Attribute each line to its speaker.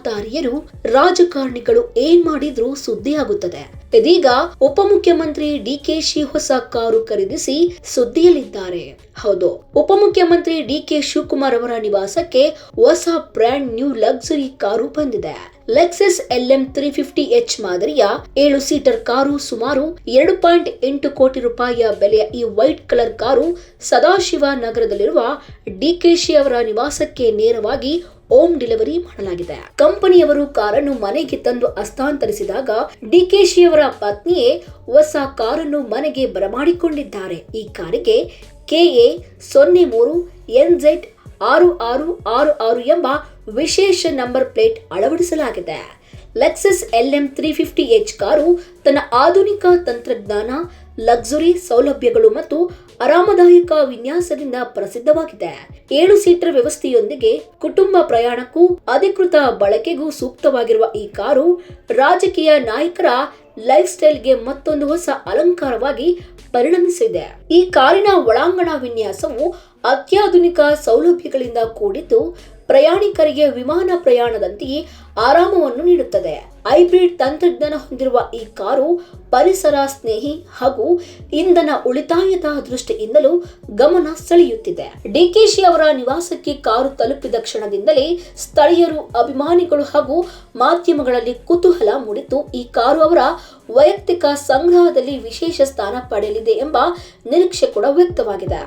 Speaker 1: ತಾರೆಯರು ರಾಜಕಾರಣಿಗಳು ಏನ್ ಮಾಡಿದ್ರೂ ಸುದ್ದಿ ಆಗುತ್ತದೆ. ಇದೀಗ ಉಪಮುಖ್ಯಮಂತ್ರಿ ಡಿಕೆಶಿ ಹೊಸ ಕಾರು ಖರೀದಿಸಿ ಸುದ್ದಿಯಲ್ಲಿದ್ದಾರೆ. ಹೌದು, ಉಪಮುಖ್ಯಮಂತ್ರಿ ಡಿಕೆ ಶಿವಕುಮಾರ್ ಅವರ ನಿವಾಸಕ್ಕೆ ಹೊಸ ಬ್ರ್ಯಾಂಡ್ ನ್ಯೂ ಲಕ್ಸುರಿ ಕಾರು ಬಂದಿದೆ. ಲೆಕ್ಸಸ್ LM 350H ಮಾದರಿಯ 7 ಸೀಟರ್ ಕಾರು ಸುಮಾರು 2.8 ಕೋಟಿ ರೂಪಾಯಿಯ ಬೆಲೆಯ ಈ ವೈಟ್ ಕಲರ್ ಕಾರು ಸದಾಶಿವ ನಗರದಲ್ಲಿರುವ ಡಿಕೆಶಿ ಅವರ ನಿವಾಸಕ್ಕೆ ನೇರವಾಗಿ ಹೋಮ್ ಡೆಲಿವರಿ ಮಾಡಲಾಗಿದೆ. ಕಂಪನಿಯವರು ಕಾರನ್ನು ಮನೆಗೆ ತಂದು ಹಸ್ತಾಂತರಿಸಿದಾಗ ಡಿಕೆಶಿ ಅವರ ಪತ್ನಿಯೇ ಹೊಸ ಕಾರನ್ನು ಮನೆಗೆ ಬರಮಾಡಿಕೊಂಡಿದ್ದಾರೆ. ಈ ಕಾರಿಗೆ KA 03NZ 6666 ಎಂಬ ವಿಶೇಷ ನಂಬರ್ ಪ್ಲೇಟ್ ಅಳವಡಿಸಲಾಗಿದೆ. ಲೆಕ್ಸಸ್ LM 350H ಕಾರು ತನ್ನ ಆಧುನಿಕ ತಂತ್ರಜ್ಞಾನ, ಲಕ್ಸುರಿ ಸೌಲಭ್ಯಗಳು ಮತ್ತು ಆರಾಮದಾಯಕ ವಿನ್ಯಾಸದಿಂದ ಪ್ರಸಿದ್ಧವಾಗಿದೆ. 7 ಸೀಟರ್ ವ್ಯವಸ್ಥೆಯೊಂದಿಗೆ ಕುಟುಂಬ ಪ್ರಯಾಣಕ್ಕೂ ಅಧಿಕೃತ ಬಳಕೆಗೂ ಸೂಕ್ತವಾಗಿರುವ ಈ ಕಾರು ರಾಜಕೀಯ ನಾಯಕರ ಲೈಫ್ ಸ್ಟೈಲ್ಗೆ ಮತ್ತೊಂದು ಹೊಸ ಅಲಂಕಾರವಾಗಿ ಪರಿಣಮಿಸಿದೆ. ಈ ಕಾರಿನ ಒಳಾಂಗಣ ವಿನ್ಯಾಸವು ಅತ್ಯಾಧುನಿಕ ಸೌಲಭ್ಯಗಳಿಂದ ಕೂಡಿದ್ದು ಪ್ರಯಾಣಿಕರಿಗೆ ವಿಮಾನ ಪ್ರಯಾಣದಂತೆಯೇ ಆರಾಮವನ್ನು ನೀಡುತ್ತದೆ. ಹೈಬ್ರಿಡ್ ತಂತ್ರಜ್ಞಾನ ಹೊಂದಿರುವ ಈ ಕಾರು ಪರಿಸರ ಸ್ನೇಹಿ ಹಾಗೂ ಇಂಧನ ಉಳಿತಾಯದ ದೃಷ್ಟಿಯಿಂದಲೂ ಗಮನ ಸೆಳೆಯುತ್ತಿದೆ. ಡಿಕೆಶಿ ಅವರ ನಿವಾಸಕ್ಕೆ ಕಾರು ತಲುಪಿದ ಕ್ಷಣದಿಂದಲೇ ಸ್ಥಳೀಯರು, ಅಭಿಮಾನಿಗಳು ಹಾಗೂ ಮಾಧ್ಯಮಗಳಲ್ಲಿ ಕುತೂಹಲ ಮೂಡಿದ್ದು, ಈ ಕಾರು ಅವರ ವೈಯಕ್ತಿಕ ಸಂಗ್ರಹದಲ್ಲಿ ವಿಶೇಷ ಸ್ಥಾನ ಪಡೆಯಲಿದೆ ಎಂಬ ನಿರೀಕ್ಷೆ ಕೂಡ ವ್ಯಕ್ತವಾಗಿದೆ.